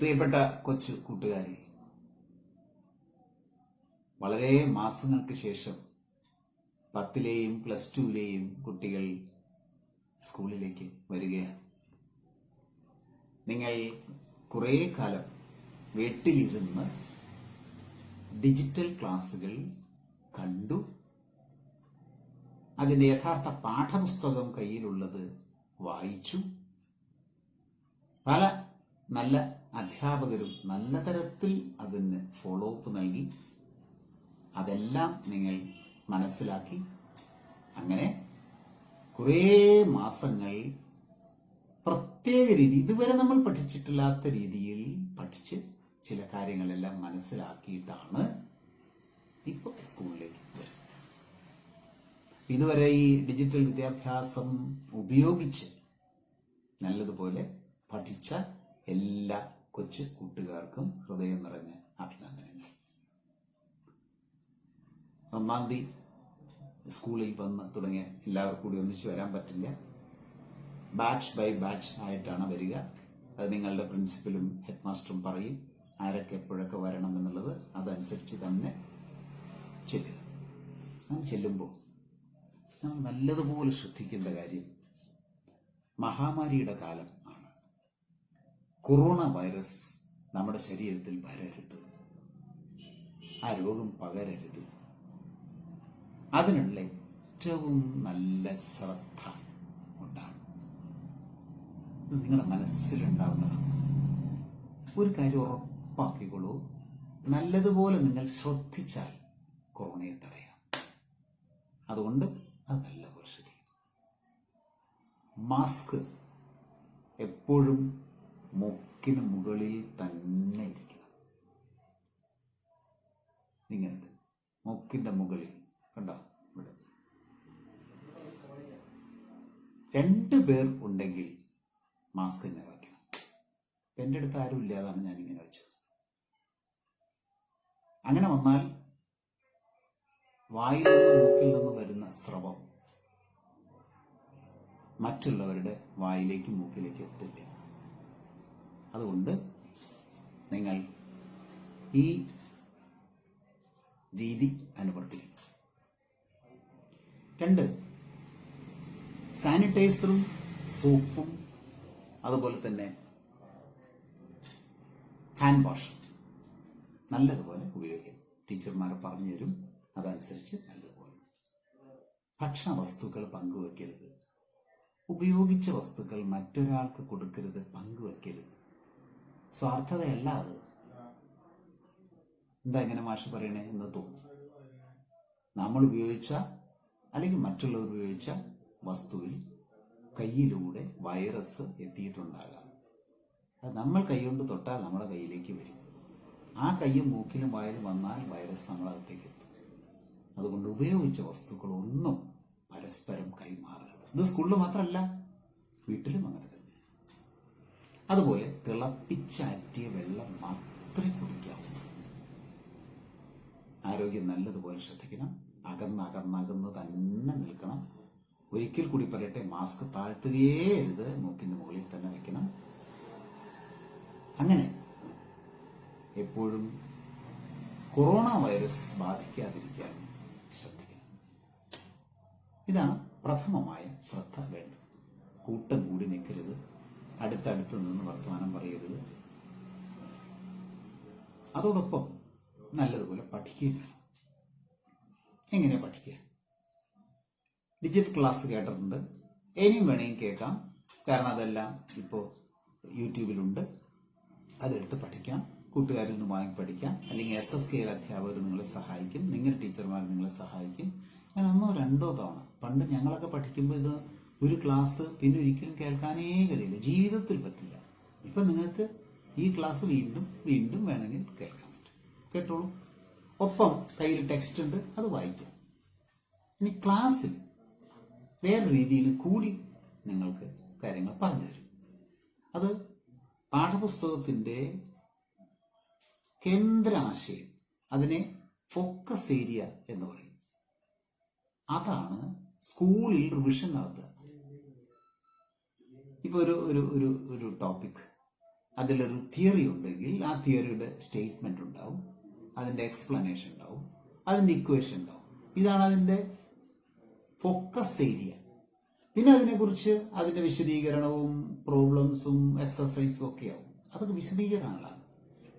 പ്രിയപ്പെട്ട കൊച്ചു കൂട്ടുകാരെ, വളരെ മാസങ്ങൾക്ക് ശേഷം 10ലെയും പ്ലസ് 2ലെയും കുട്ടികൾ സ്കൂളിലേക്ക് വരികയാണ്. നിങ്ങൾ കുറേ കാലം വീട്ടിലിരുന്ന് ഡിജിറ്റൽ ക്ലാസ്സുകൾ കണ്ടു. അതിൻ്റെ യഥാർത്ഥ പാഠപുസ്തകം കയ്യിലുള്ളത് വായിച്ചു. പല നല്ല അധ്യാപകരും നല്ല തരത്തിൽ അതിന് ഫോളോ അപ്പ് നൽകി. അതെല്ലാം നിങ്ങൾ മനസ്സിലാക്കി. അങ്ങനെ കുറേ മാസങ്ങൾ പ്രത്യേക രീതി, ഇതുവരെ നമ്മൾ പഠിച്ചിട്ടില്ലാത്ത രീതിയിൽ പഠിച്ച് ചില കാര്യങ്ങളെല്ലാം മനസ്സിലാക്കിയിട്ടാണ് ഇപ്പോൾ സ്കൂളിലേക്ക് വരുന്നത്. ഇതുവരെ ഈ ഡിജിറ്റൽ വിദ്യാഭ്യാസം ഉപയോഗിച്ച് നല്ലതുപോലെ പഠിച്ച എല്ലാ കൊച്ചു കൂട്ടുകാർക്കും ഹൃദയം നിറഞ്ഞ അഭിനന്ദനങ്ങൾ. 1-ാം തീയതി സ്കൂളിൽ വന്ന് തുടങ്ങിയ എല്ലാവർക്കും കൂടി ഒന്നിച്ച് വരാൻ പറ്റില്ല. ബാച്ച് ബൈ ബാച്ച് ആയിട്ടാണ് വരിക. അത് നിങ്ങളുടെ പ്രിൻസിപ്പലും ഹെഡ് മാസ്റ്ററും പറയും ആരൊക്കെ എപ്പോഴൊക്കെ വരണം എന്നുള്ളത്. അതനുസരിച്ച് തന്നെ ചെല്ലുക. അങ്ങനെ ചെല്ലുമ്പോൾ നമ്മൾ നല്ലതുപോലെ ശ്രദ്ധിക്കേണ്ട കാര്യം, മഹാമാരിയുടെ കാലം ആണ്. കൊറോണ വൈറസ് നമ്മുടെ ശരീരത്തിൽ വരരുത്, ആ രോഗം പകരരുത്. അതിനുള്ള ഏറ്റവും നല്ല ശ്രദ്ധ ഉണ്ടാകും. ഇത് നിങ്ങളുടെ മനസ്സിലുണ്ടാവുന്നതാണ്. ഒരു കാര്യം ഉറപ്പാക്കിക്കോളൂ, നല്ലതുപോലെ നിങ്ങൾ ശ്രദ്ധിച്ചാൽ കൊറോണയെ തടയാം. അതുകൊണ്ട് അത് നല്ലപോലെ ശ്രദ്ധിക്കും. മാസ്ക് എപ്പോഴും മൂക്കിന് മുകളിൽ തന്നെ ഇരിക്കണം. ഇങ്ങനെ മൂക്കിന്റെ മുകളിൽ കണ്ടോ, ഇവിടെ 2 പേർ ഉണ്ടെങ്കിൽ മാസ്ക് ഇങ്ങനെ വയ്ക്കണം. എൻ്റെ അടുത്ത് ആരും ഇല്ലാതാണ് ഞാനിങ്ങനെ വെച്ചത്. അങ്ങനെ വന്നാൽ വായിൽ നിന്നും മൂക്കിൽ നിന്നും വരുന്ന സ്രവം മറ്റുള്ളവരുടെ വായിലേക്കും മൂക്കിലേക്കും എത്തില്ല. അതുകൊണ്ട് നിങ്ങൾ ഈ രീതി അനുവർത്തിക്കണം. 2, സാനിറ്റൈസറും സോപ്പും അതുപോലെ തന്നെ ഹാൻഡ് വാഷും നല്ലതുപോലെ ഉപയോഗിക്കണം. ടീച്ചർമാരെ പറഞ്ഞു തരും, അതനുസരിച്ച് നല്ലതുപോലെ. ഭക്ഷണ വസ്തുക്കൾ പങ്കുവെക്കരുത്. ഉപയോഗിച്ച വസ്തുക്കൾ മറ്റൊരാൾക്ക് കൊടുക്കരുത്, പങ്കുവെക്കരുത്. സ്വാർത്ഥതയല്ല അത്. എന്താ ഇങ്ങനെ മാഷ് പറയണേ എന്ന് തോന്നും. നമ്മൾ ഉപയോഗിച്ച അല്ലെങ്കിൽ മറ്റുള്ളവർ ഉപയോഗിച്ച വസ്തുവിൽ കയ്യിലൂടെ വൈറസ് എത്തിയിട്ടുണ്ടാകാം. അത് നമ്മൾ കൈകൊണ്ട് തൊട്ടാൽ നമ്മുടെ കയ്യിലേക്ക് വരും. ആ കയ്യും മൂക്കിലും വായിലും വന്നാൽ വൈറസ് നമ്മളകത്തേക്ക് എത്തും. അതുകൊണ്ട് ഉപയോഗിച്ച വസ്തുക്കളൊന്നും പരസ്പരം കൈമാറരുത്. ഇത് സ്കൂളിൽ മാത്രമല്ല, വീട്ടിലും അങ്ങനെ തന്നെ. അതുപോലെ തിളപ്പിച്ചാറ്റിയ വെള്ളം മാത്രമേ കുടിക്കാവൂ. ആരോഗ്യം നല്ലതുപോലെ ശ്രദ്ധിക്കണം. അകന്ന് തന്നെ നിൽക്കണം. ഒരിക്കൽ കൂടി പറയട്ടെ, മാസ്ക് താഴ്ത്തുകയേ അരുത്, മൂക്കിന്റെ മുകളിൽ തന്നെ വെക്കണം. അങ്ങനെ എപ്പോഴും കൊറോണ വൈറസ് ബാധിക്കാതിരിക്കാൻ ശ്രദ്ധിക്കണം. ഇതാണ് പ്രഥമമായ ശ്രദ്ധ വേണ്ടത്. കൂട്ടം കൂടി നിൽക്കരുത്, അടുത്തടുത്ത് നിന്ന് വർത്തമാനം പറയരുത്. അതോടൊപ്പം നല്ലതുപോലെ പഠിക്കുക. എങ്ങനെ പഠിക്കുക? ഡിജിറ്റൽ ക്ലാസ് കേട്ടിട്ടുണ്ട്, ഇനിയും വേണമെങ്കിൽ കേൾക്കാം. കാരണം അതെല്ലാം ഇപ്പോൾ യൂട്യൂബിലുണ്ട്. അതെടുത്ത് പഠിക്കാം. കൂട്ടുകാരിൽ നിന്ന് വാങ്ങി പഠിക്കാം. അല്ലെങ്കിൽ SSK അധ്യാപകർ നിങ്ങളെ സഹായിക്കും, നിങ്ങളുടെ ടീച്ചർമാർ നിങ്ങളെ സഹായിക്കും. അങ്ങനെ 1-2 തവണ. പണ്ട് ഞങ്ങളൊക്കെ പഠിക്കുമ്പോൾ ഇത് ഒരു ക്ലാസ് പിന്നെ ഒരിക്കലും കേൾക്കാനേ കഴിയില്ല, ജീവിതത്തിൽ പറ്റില്ല. ഇപ്പം നിങ്ങൾക്ക് ഈ ക്ലാസ് വീണ്ടും വീണ്ടും വേണമെങ്കിൽ കേൾക്കാൻ പറ്റും. കേട്ടോളൂ. ഒപ്പം കയ്യിൽ ടെക്സ്റ്റ് ഉണ്ട്, അത് വായിക്കാം. ഇനി ക്ലാസ്സിൽ വേറെ രീതിയിൽ കൂടി നിങ്ങൾക്ക് കാര്യങ്ങൾ പറഞ്ഞു തരും. അത് പാഠപുസ്തകത്തിൻ്റെ കേന്ദ്ര ആശയം, അതിനെ ഫോക്കസ് ഏരിയ എന്ന് പറയും. അതാണ് സ്കൂളിൽ റിവിഷൻ നടത്തുക. ഇപ്പോൾ ഒരു ടോപ്പിക് അതിലൊരു തിയറി ഉണ്ടെങ്കിൽ ആ തിയറിയുടെ സ്റ്റേറ്റ്മെന്റ് ഉണ്ടാവും, അതിൻ്റെ എക്സ്പ്ലനേഷൻ ഉണ്ടാവും, അതിൻ്റെ ഇക്വേഷൻ ഉണ്ടാവും. ഇതാണ് അതിൻ്റെ ഫോക്കസ് ഏരിയ. പിന്നെ അതിനെക്കുറിച്ച് അതിൻ്റെ വിശദീകരണവും പ്രോബ്ലംസും എക്സസൈസും ഒക്കെ ആവും. അതൊക്കെ വിശദീകരണങ്ങളാണ്.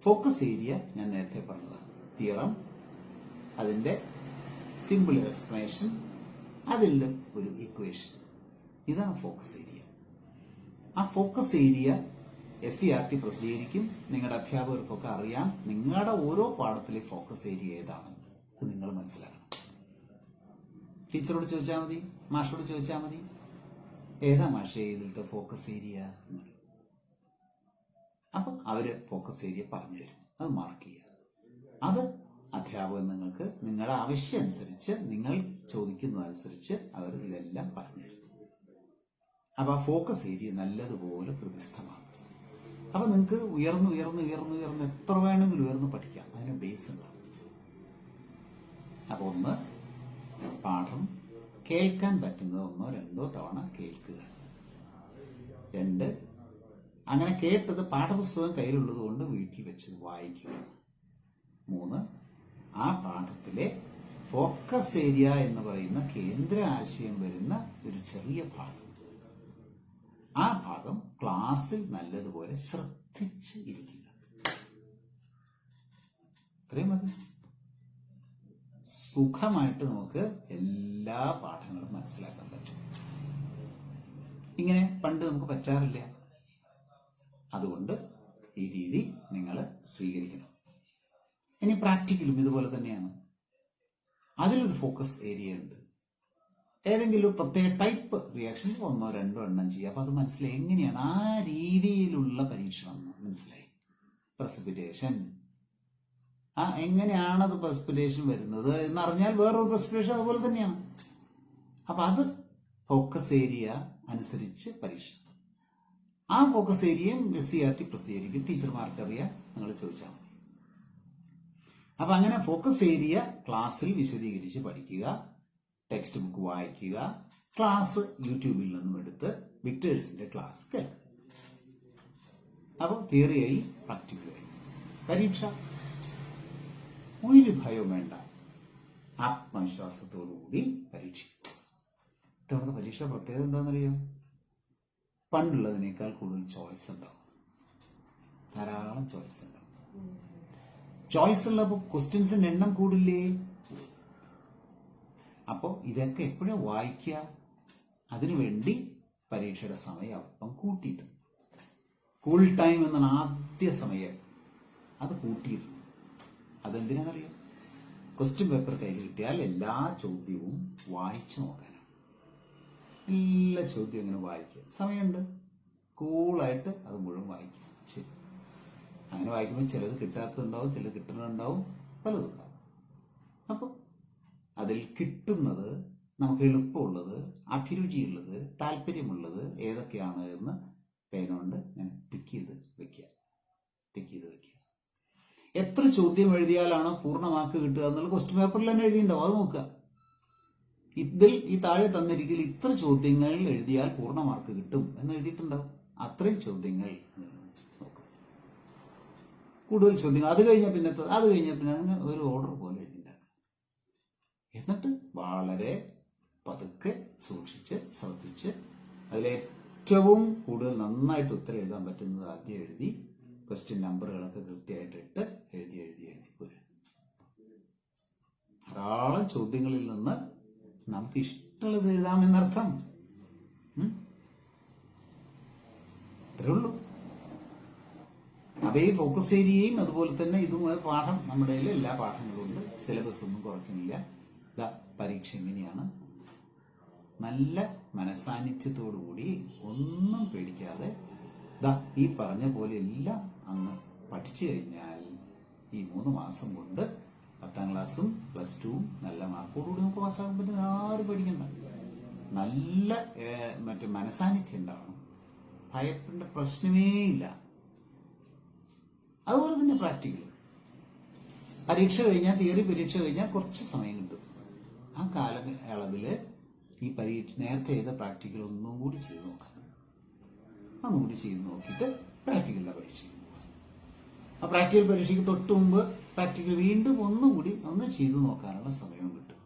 ഫോക്കസ് ഏരിയ ഞാൻ നേരത്തെ പറഞ്ഞതാണ്. തിയറം, അതിൻ്റെ സിമ്പിൾ എക്സ്പ്ലനേഷൻ, അതിൻ്റെ ഒരു ഇക്വേഷൻ. ഇതാണ് ഫോക്കസ് ഏരിയ. ആ ഫോക്കസ് ഏരിയ SCERT പ്രസിദ്ധീകരിക്കും. നിങ്ങളുടെ അധ്യാപകർക്കൊക്കെ അറിയാം നിങ്ങളുടെ ഓരോ പാഠത്തിലെ ഫോക്കസ് ഏരിയ ഏതാണെന്ന്. അത് നിങ്ങൾ മനസ്സിലാക്കണം. ടീച്ചറോട് ചോദിച്ചാൽ മതി, മാഷോട് ചോദിച്ചാൽ മതി, ഏതാ മാഷേ ഇതിലത്തെ ഫോക്കസ് ഏരിയ എന്ന്. അപ്പം അവര് ഫോക്കസ് ഏരിയ പറഞ്ഞു തരും. അത് മാർക്ക് ചെയ്യുക. അത് അധ്യാപകൻ നിങ്ങൾക്ക് നിങ്ങളുടെ ആവശ്യം അനുസരിച്ച്, നിങ്ങൾ ചോദിക്കുന്നതനുസരിച്ച് അവർ ഇതെല്ലാം പറഞ്ഞു തരും. അപ്പൊ ആ ഫോക്കസ് ഏരിയ നല്ലതുപോലെ ഹൃദയസ്ഥമാക്കുക. അപ്പൊ നിങ്ങൾക്ക് ഉയർന്ന് ഉയർന്ന് ഉയർന്ന് ഉയർന്ന് എത്ര വേണമെങ്കിലും ഉയർന്ന് പഠിക്കാം. അതിന് ബേസ് ഉണ്ടാവും. അപ്പൊ ഒന്ന്, പാഠം കേൾക്കാൻ പറ്റുന്നത് 1-2 തവണ കേൾക്കുക. 2, അങ്ങനെ കേട്ടത് പാഠപുസ്തകം കയ്യിലുള്ളത് കൊണ്ട് വീട്ടിൽ വെച്ച് വായിക്കുക. 3, ആ പാഠത്തിലെ ഫോക്കസ് ഏരിയ എന്ന് പറയുന്ന കേന്ദ്ര ആശയം വരുന്ന ഒരു ചെറിയ ഭാഗം, ആ ഭാഗം ക്ലാസ്സിൽ നല്ലതുപോലെ ശ്രദ്ധിച്ച് ഇരിക്കുക. ഇത്രയും മതി. സുഖമായിട്ട് നമുക്ക് എല്ലാ പാഠങ്ങളും മനസ്സിലാക്കാൻ പറ്റും. ഇങ്ങനെ പണ്ട് നമുക്ക് പറ്റാറില്ല. അതുകൊണ്ട് ഈ രീതി നിങ്ങൾ സ്വീകരിക്കണം. ഇനി പ്രാക്ടിക്കലും ഇതുപോലെ തന്നെയാണ്. അതിലൊരു ഫോക്കസ് ഏരിയ ഉണ്ട്. ഏതെങ്കിലും പ്രത്യേക ടൈപ്പ് റിയാക്ഷൻ 1-2 എണ്ണം ചെയ്യുക. അപ്പൊ അത് മനസ്സിലായി എങ്ങനെയാണ് ആ രീതിയിലുള്ള പരീക്ഷണം മനസ്സിലായി. പ്രസിപ്പിറ്റേഷൻ, എങ്ങനെയാണത് പ്രസിപ്പിറ്റേഷൻ വരുന്നത് എന്നറിഞ്ഞാൽ വേറൊരു പ്രസിപ്പിറ്റേഷൻ അതുപോലെ തന്നെയാണ്. അപ്പൊ അത് ഫോക്കസ് ഏരിയ അനുസരിച്ച് പരീക്ഷ. ആ ഫോക്കസ് ഏരിയയും SCERT പ്രസിദ്ധീകരിക്കും. ടീച്ചർമാർക്ക് അറിയാം, നിങ്ങൾ ചോദിച്ചാൽ മതി. അപ്പൊ അങ്ങനെ ഫോക്കസ് ഏരിയ ക്ലാസ്സിൽ വിശദീകരിച്ച് പഠിക്കുക, ടെക്സ്റ്റ് ബുക്ക് വായിക്കുക, ക്ലാസ് യൂട്യൂബിൽ നിന്നും എടുത്ത് വിക്ടേഴ്സിന്റെ ക്ലാസ് കേൾക്കുക. അപ്പോൾ തിയറിയായി, പ്രാക്ടിക്കലായി. പരീക്ഷ ഒരു ഭയവും വേണ്ട, ആത്മവിശ്വാസത്തോടുകൂടി പരീക്ഷിക്കുക. ഇത്തവണത്തെ പരീക്ഷ പ്രത്യേകത എന്താണെന്നറിയോ? പണ്ടുള്ളതിനേക്കാൾ കൂടുതൽ ചോയ്സ് ഉണ്ടാവും. ധാരാളം ചോയ്സ് ഉണ്ടാവും. ചോയ്സ് ഉള്ളപ്പോൾ ക്വസ്റ്റ്യൻസിന്റെ എണ്ണം കൂടില്ലേ? അപ്പോൾ ഇതൊക്കെ എപ്പോഴാണ് വായിക്കുക? അതിനുവേണ്ടി പരീക്ഷയുടെ സമയം അപ്പം കൂട്ടിയിട്ടുണ്ട്. കൂൾ ടൈം എന്നാണ് ആദ്യ സമയം, അത് കൂട്ടിയിട്ടുണ്ട്. അതെന്തിനാണെന്നറിയാം? ക്വസ്റ്റ്യൻ പേപ്പർ കയ്യിൽ കിട്ടിയാൽ എല്ലാ ചോദ്യവും വായിച്ചു നോക്കാനാണ്. എല്ലാ ചോദ്യവും ഇങ്ങനെ വായിക്കുക. സമയമുണ്ട്, കൂളായിട്ട് അത് മുഴുവൻ വായിക്കുക. ശരി, അങ്ങനെ വായിക്കുമ്പോൾ ചിലത് കിട്ടാത്തതുണ്ടാവും, ചിലത് കിട്ടുന്നുണ്ടാവും, പലതും ഉണ്ടാവും. അപ്പോൾ അതിൽ കിട്ടുന്നത്, നമുക്ക് എളുപ്പമുള്ളത്, അഭിരുചിയുള്ളത്, താല്പര്യമുള്ളത് ഏതൊക്കെയാണ് എന്ന് പേനോണ്ട് ഞാൻ ടിക്ക് ചെയ്ത് വെക്കുക. എത്ര ചോദ്യം എഴുതിയാലാണോ പൂർണ്ണ മാർക്ക് കിട്ടുക എന്നുള്ള ക്വസ്റ്റ്യൻ പേപ്പറിൽ തന്നെ എഴുതിയിട്ടുണ്ടാവും. അത് നോക്കുക. ഇതിൽ ഈ താഴെ തന്നിരിക്കൽ ഇത്ര ചോദ്യങ്ങൾ എഴുതിയാൽ പൂർണ്ണ മാർക്ക് കിട്ടും എന്ന് എഴുതിയിട്ടുണ്ടാവും. അത്രയും ചോദ്യങ്ങൾ നോക്കുക. കൂടുതൽ ചോദ്യങ്ങൾ, അത് കഴിഞ്ഞാൽ പിന്നെ അങ്ങനെ ഒരു ഓർഡർ പോലെ എഴുതിണ്ടാക്കുക. എന്നിട്ട് വളരെ പതുക്കെ സൂക്ഷിച്ച് ശ്രദ്ധിച്ച് അതിലേറ്റവും കൂടുതൽ നന്നായിട്ട് ഉത്തരം എഴുതാൻ പറ്റുന്നത് ആദ്യം എഴുതി, ക്വസ്റ്റ്യൻ നമ്പറുകളൊക്കെ കൃത്യമായിട്ട് ഇട്ട് എഴുതി പോരും. ധാരാളം ചോദ്യങ്ങളിൽ നിന്ന് നമുക്ക് ഇഷ്ടമുള്ളത് എഴുതാമെന്നർത്ഥം. ഇത്രേ ഉള്ളൂ. അപ്പൊ ഈ ഫോക്കസ് ഏരിയയും അതുപോലെ തന്നെ ഇതുമായ പാഠം നമ്മുടെ എല്ലാ പാഠങ്ങളും ഉണ്ട്. സിലബസ് ഒന്നും കുറയ്ക്കുന്നില്ല. പരീക്ഷ എങ്ങനെയാണ്? നല്ല മനസാന്നിധ്യത്തോടുകൂടി, ഒന്നും പേടിക്കാതെ ഈ പറഞ്ഞ പോലെ എല്ലാം അങ്ങ് പഠിച്ചു കഴിഞ്ഞാൽ ഈ 3 മാസം കൊണ്ട് 10ാം ക്ലാസ്സും +2 നല്ല മാർക്കോടുകൂടി നമുക്ക് പാസ്സാകാൻ പറ്റും. ആരും പേടിക്കണ്ട. നല്ല മനസാന്നിധ്യം ഉണ്ടാവണം. ഭയപ്പെടേണ്ട പ്രശ്നമേ ഇല്ല. അതുപോലെ തന്നെ പ്രാക്ടിക്കൽ പരീക്ഷ കഴിഞ്ഞാൽ, തിയറി പരീക്ഷ കഴിഞ്ഞാൽ കുറച്ച് സമയം കിട്ടും. ആ കാലയളവില് ഈ നേരത്തെ ചെയ്ത പ്രാക്ടിക്കൽ ഒന്നും കൂടി ചെയ്ത് നോക്കാം. ഒന്നുകൂടി ചെയ്ത് നോക്കിയിട്ട് പ്രാക്ടിക്കലിലെ പരീക്ഷ ആ പ്രാക്ടിക്കൽ പരീക്ഷയ്ക്ക് തൊട്ട് മുമ്പ് പ്രാക്ടിക്കൽ വീണ്ടും ഒന്നുകൂടി ഒന്ന് ചെയ്തു നോക്കാനുള്ള സമയവും കിട്ടും.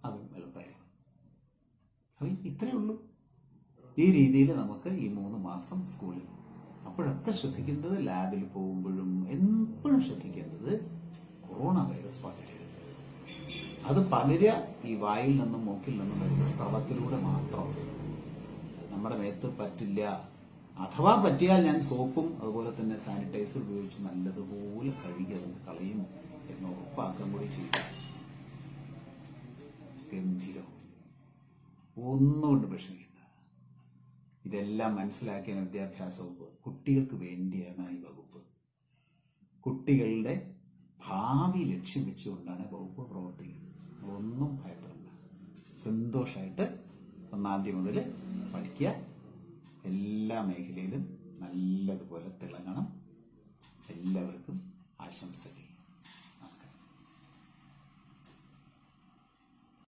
അതും എളുപ്പമായിരിക്കും. അപ്പം ഇത്രയേ ഉള്ളൂ. ഈ രീതിയിൽ നമുക്ക് ഈ 3 മാസം സ്കൂളിൽ അപ്പോഴൊക്കെ ശ്രദ്ധിക്കേണ്ടത്, ലാബിൽ പോകുമ്പോഴും എപ്പോഴും ശ്രദ്ധിക്കേണ്ടത് കൊറോണ വൈറസ് പകരരുത്. അത് പകരുക ഈ വായിൽ നിന്നും മൂക്കിൽ നിന്നും വരുന്ന സ്രവത്തിലൂടെ മാത്രമാണ്. നമ്മുടെ മേത്ത് പറ്റില്ല. അഥവാ പറ്റിയാൽ ഞാൻ സോപ്പും അതുപോലെ തന്നെ സാനിറ്റൈസർ ഉപയോഗിച്ച് നല്ലതുപോലെ കഴുകി അത് കളയും എന്ന് ഉറപ്പാക്കാൻ കൂടി ചെയ്തു. ഗംഭീരം. ഒന്നുകൊണ്ട് വിഷമിക്കണ്ട. ഇതെല്ലാം മനസ്സിലാക്കിയ വിദ്യാഭ്യാസ വകുപ്പ് കുട്ടികൾക്ക് വേണ്ടിയാണ് ഈ വകുപ്പ്. കുട്ടികളുടെ ഭാവി ലക്ഷ്യം വെച്ചുകൊണ്ടാണ് വകുപ്പ് പ്രവർത്തിക്കുന്നത്. ഒന്നും ഭയപ്പെടണ്ട. സന്തോഷമായിട്ട് 1-ാം തീയതി മുതൽ പഠിക്കുക. എല്ലാ മേഖലയിലും നല്ലതുപോലെ തിളങ്ങണം. എല്ലാവർക്കും ആശംസകൾ.